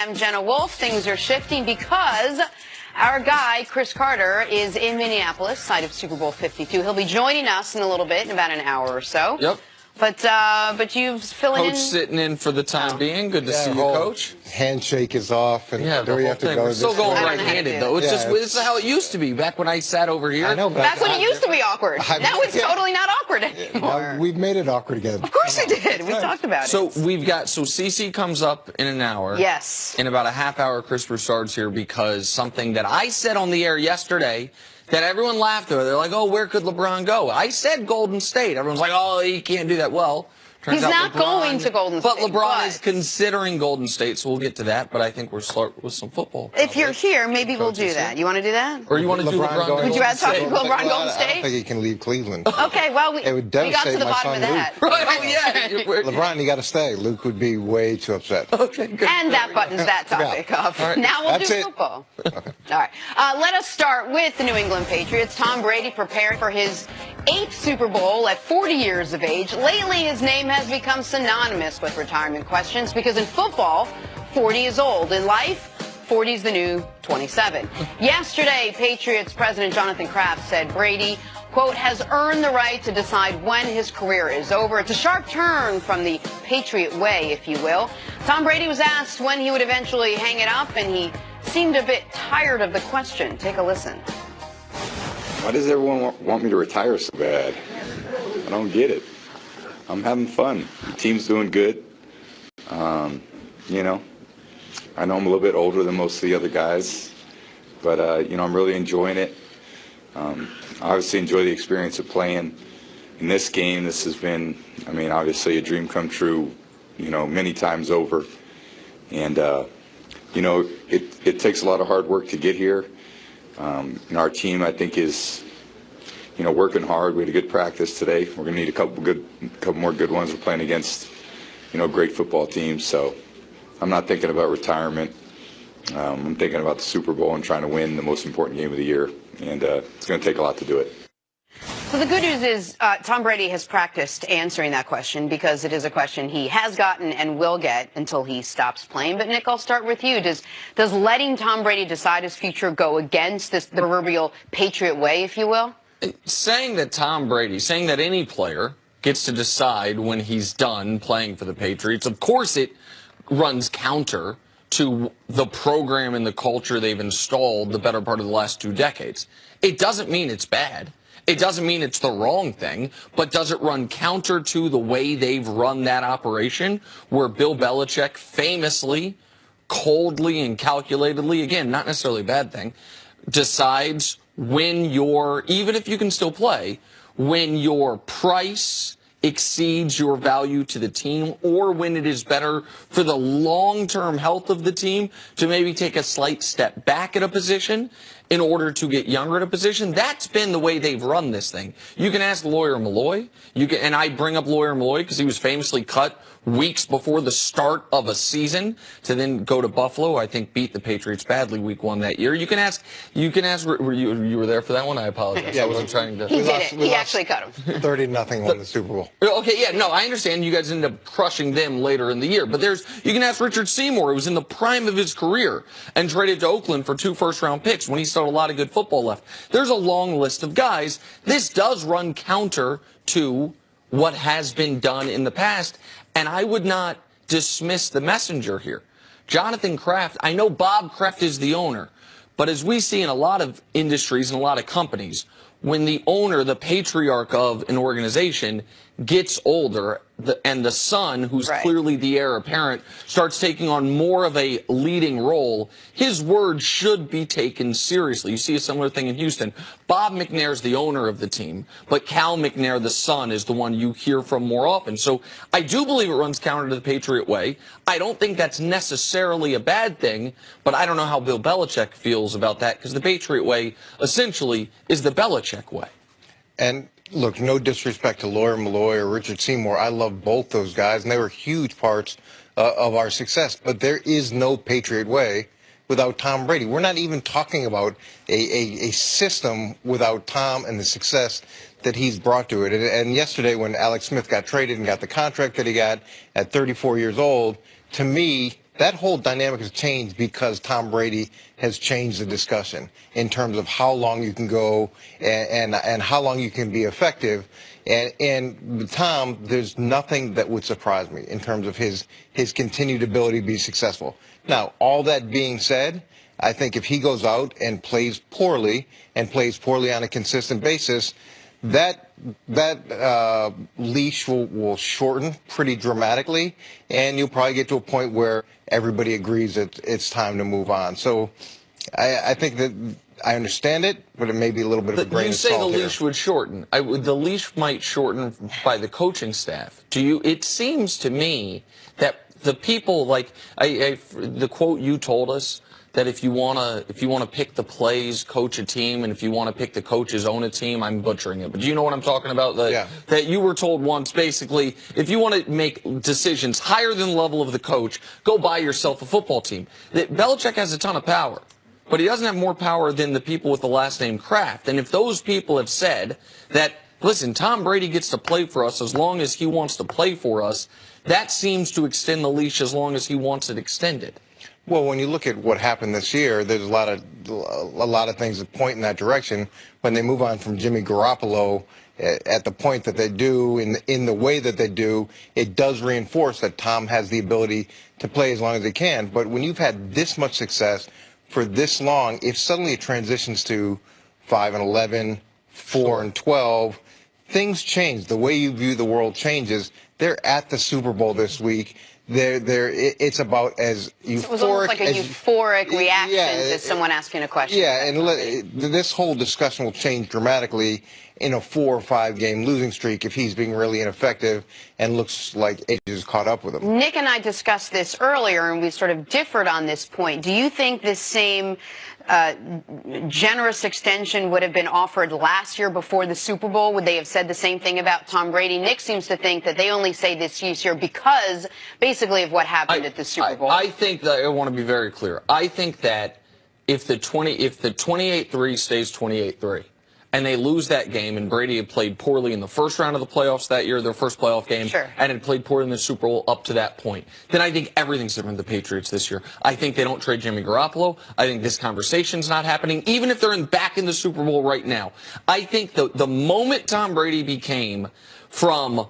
I'm Jenna Wolf. Things are shifting because our guy, Chris Carter, is in Minneapolis, site of Super Bowl 52. He'll be joining us in a little bit, in about an hour or so. Yep. But you've filling Coach in. sitting in for the time being. Good to see you, Coach. Handshake is off, and Yeah, do we have to go? We're still going right-handed, though. It's just this is how it used to be back when I sat over here. I know, but back when it used to be awkward. Now it's totally not awkward anymore. We've made it awkward again. Of course we did. We talked about it. So CC comes up in an hour. Yes. In about a half hour, Chris Broussard's here because something that I said on the air yesterday that everyone laughed at. They're like, oh, where could LeBron go? I said Golden State. Everyone's like, oh, he can't do that. Well, he's not going to Golden State. But LeBron is considering Golden State, so we'll get to that. But I think we'll start with some football. If you're here, maybe we'll do that. You want to do that? Or you want to do LeBron? Would you rather talk to LeBron Golden State? I don't think he can leave Cleveland. Okay, well, we got to the bottom of that. Right, oh, yeah. LeBron, you got to stay. Luke would be way too upset. Okay, good. And that buttons that topic up. Right. Now we'll do football. Okay. All right. Let us start with the New England Patriots. Tom Brady preparing for his 8th Super Bowl at 40 years of age. Lately, his name has become synonymous with retirement questions because in football, 40 is old. In life, 40 is the new 27. Yesterday, Patriots President Jonathan Kraft said Brady, quote, has earned the right to decide when his career is over. It's a sharp turn from the Patriot way, if you will. Tom Brady was asked when he would eventually hang it up, and he seemed a bit tired of the question. Take a listen. Why does everyone want me to retire so bad? I don't get it. I'm having fun. The team's doing good. You know, I know I'm a little bit older than most of the other guys, but, you know, I'm really enjoying it. I obviously enjoy the experience of playing in this game. This has been, I mean, obviously a dream come true, you know, many times over. And, you know, it takes a lot of hard work to get here. And our team, I think, is, you know, working hard. We had a good practice today. We're going to need a couple more good ones. We're playing against, you know, great football teams. So I'm not thinking about retirement. I'm thinking about the Super Bowl and trying to win the most important game of the year. And it's going to take a lot to do it. So the good news is Tom Brady has practiced answering that question because it is a question he has gotten and will get until he stops playing. But, Nick, I'll start with you. Does letting Tom Brady decide his future go against the proverbial Patriot way, if you will? Saying that any player gets to decide when he's done playing for the Patriots, of course it runs counter to the program and the culture they've installed the better part of the last 2 decades. It doesn't mean it's bad. It doesn't mean it's the wrong thing, but does it run counter to the way they've run that operation, where Bill Belichick famously, coldly and calculatedly, again, not necessarily a bad thing, decides when even if you can still play, when your price exceeds your value to the team, or when it is better for the long-term health of the team to maybe take a slight step back at a position in order to get younger at a position. That's been the way they've run this thing. You can ask Lawyer Malloy, and I bring up Lawyer Malloy because he was famously cut weeks before the start of a season to then go to Buffalo. I think beat the Patriots badly week 1 that year. You can ask. You were there for that one? I apologize. Yeah, I wasn't trying to. He did it. He actually cut him. 30-0 won the Super Bowl. Okay, yeah, no, I understand you guys ended up crushing them later in the year. But you can ask Richard Seymour, who was in the prime of his career and traded to Oakland for 2 first-round picks when he still had a lot of good football left. There's a long list of guys. This does run counter to what has been done in the past, and I would not dismiss the messenger here. Jonathan Kraft, I know Bob Kraft is the owner, but as we see in a lot of industries and a lot of companies, when the owner, the patriarch of an organization, gets older, and the son, who's clearly the heir apparent, starts taking on more of a leading role, his word should be taken seriously. You see a similar thing in Houston. Bob McNair's the owner of the team, but Cal McNair, the son, is the one you hear from more often. So I do believe it runs counter to the Patriot way. I don't think that's necessarily a bad thing, but I don't know how Bill Belichick feels about that, because the Patriot way essentially is the Belichick way. And look, no disrespect to Lawyer Malloy or Richard Seymour. I love both those guys, and they were huge parts of our success. But there is no Patriot way without Tom Brady. We're not even talking about a system without Tom and the success that he's brought to it. And yesterday when Alex Smith got traded and got the contract that he got at 34 years old, to me, That whole dynamic has changed because Tom Brady has changed the discussion in terms of how long you can go and how long you can be effective. And with Tom, there's nothing that would surprise me in terms of his continued ability to be successful. Now, all that being said, I think if he goes out and plays poorly on a consistent basis, that leash will shorten pretty dramatically, and you'll probably get to a point where everybody agrees that it's time to move on. So I think that I understand it, but it may be a little bit of a grain of salt. You say the leash would shorten. The leash might shorten by the coaching staff. It seems to me that the people, like the quote you told us, that if you wanna pick the plays, coach a team, and if you want to pick the coaches, own a team. I'm butchering it, but do you know what I'm talking about? That you were told once, basically, if you want to make decisions higher than the level of the coach, go buy yourself a football team. That Belichick has a ton of power, but he doesn't have more power than the people with the last name Kraft. And if those people have said that, listen, Tom Brady gets to play for us as long as he wants to play for us, that seems to extend the leash as long as he wants it extended. Well, when you look at what happened this year, there's a lot of things that point in that direction. When they move on from Jimmy Garoppolo at the point that they do, in the way that they do, it does reinforce that Tom has the ability to play as long as he can. But when you've had this much success for this long, if suddenly it transitions to 5-11, 4-12, things change. The way you view the world changes. They're at the Super Bowl this week. It's about as euphoric. It was almost like a euphoric reaction to someone asking a question. Yeah, and this whole discussion will change dramatically in a 4 or 5 game losing streak if he's being really ineffective and looks like age has caught up with him. Nick and I discussed this earlier, and we sort of differed on this point. Do you think this same generous extension would have been offered last year before the Super Bowl? Would they have said the same thing about Tom Brady? Nick seems to think that they only say this year because basically of what happened at the Super Bowl. I think that I want to be very clear. I think that if the 28-3 stays 28-3 and they lose that game, and Brady had played poorly in the first round of the playoffs that year, their first playoff game, and had played poorly in the Super Bowl up to that point, then I think everything's different with the Patriots this year. I think they don't trade Jimmy Garoppolo. I think this conversation's not happening, even if they're back in the Super Bowl right now. I think the moment Tom Brady became from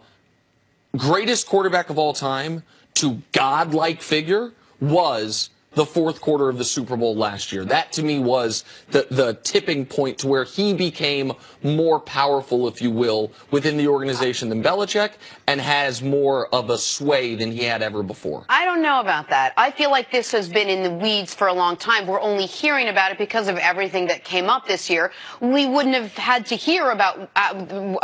greatest quarterback of all time to godlike figure was the fourth quarter of the Super Bowl last year. That, to me, was the tipping point to where he became more powerful, if you will, within the organization than Belichick, and has more of a sway than he had ever before. I don't know about that. I feel like this has been in the weeds for a long time. We're only hearing about it because of everything that came up this year. We wouldn't have had to hear about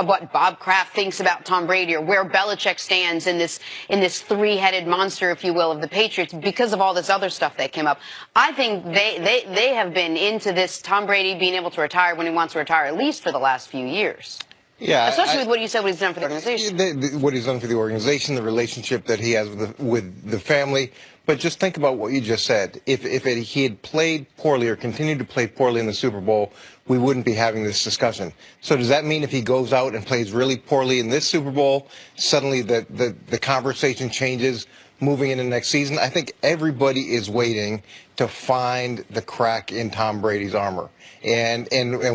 what Bob Kraft thinks about Tom Brady or where Belichick stands in this three-headed monster, if you will, of the Patriots because of all this other stuff that came up. I think they have been into this Tom Brady being able to retire when he wants to retire, at least for the last few years. Yeah, especially with what you said, what he's done for the organization. What he's done for the organization, the relationship that he has with the family. But just think about what you just said. If he had played poorly or continued to play poorly in the Super Bowl, we wouldn't be having this discussion. So does that mean if he goes out and plays really poorly in this Super Bowl, suddenly the conversation changes moving into next season? I think everybody is waiting to find the crack in Tom Brady's armor. And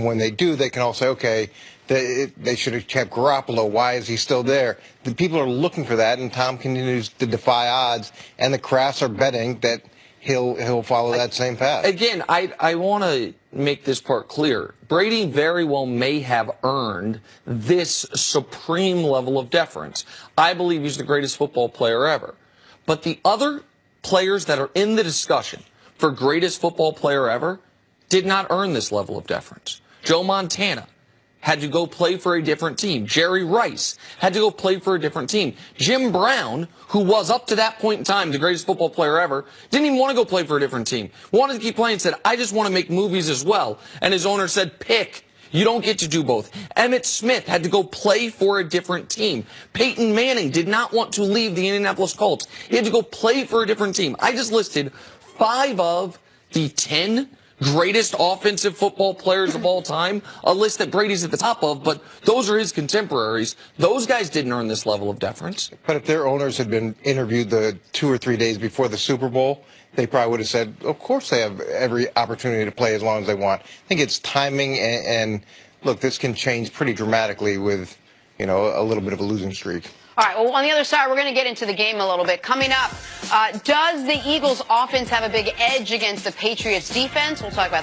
when they do, they can all say, okay, they should have kept Garoppolo. Why is he still there? The people are looking for that, and Tom continues to defy odds, and the Crafts are betting that he'll follow that same path. Again, I want to make this part clear. Brady very well may have earned this supreme level of deference. I believe he's the greatest football player ever. But the other players that are in the discussion for greatest football player ever did not earn this level of deference. Joe Montana had to go play for a different team. Jerry Rice had to go play for a different team. Jim Brown, who was up to that point in time the greatest football player ever, didn't even want to go play for a different team. Wanted to keep playing, said, I just want to make movies as well. And his owner said, pick. You don't get to do both. Emmitt Smith had to go play for a different team. Peyton Manning did not want to leave the Indianapolis Colts. He had to go play for a different team. I just listed 5 of the 10 greatest offensive football players of all time, a list that Brady's at the top of, but those are his contemporaries. Those guys didn't earn this level of deference. But if their owners had been interviewed the 2 or 3 days before the Super Bowl, they probably would have said, of course they have every opportunity to play as long as they want. I think it's timing, and look, this can change pretty dramatically with, a little bit of a losing streak. All right, well, on the other side, we're going to get into the game a little bit. Coming up, does the Eagles' offense have a big edge against the Patriots' defense? We'll talk about that.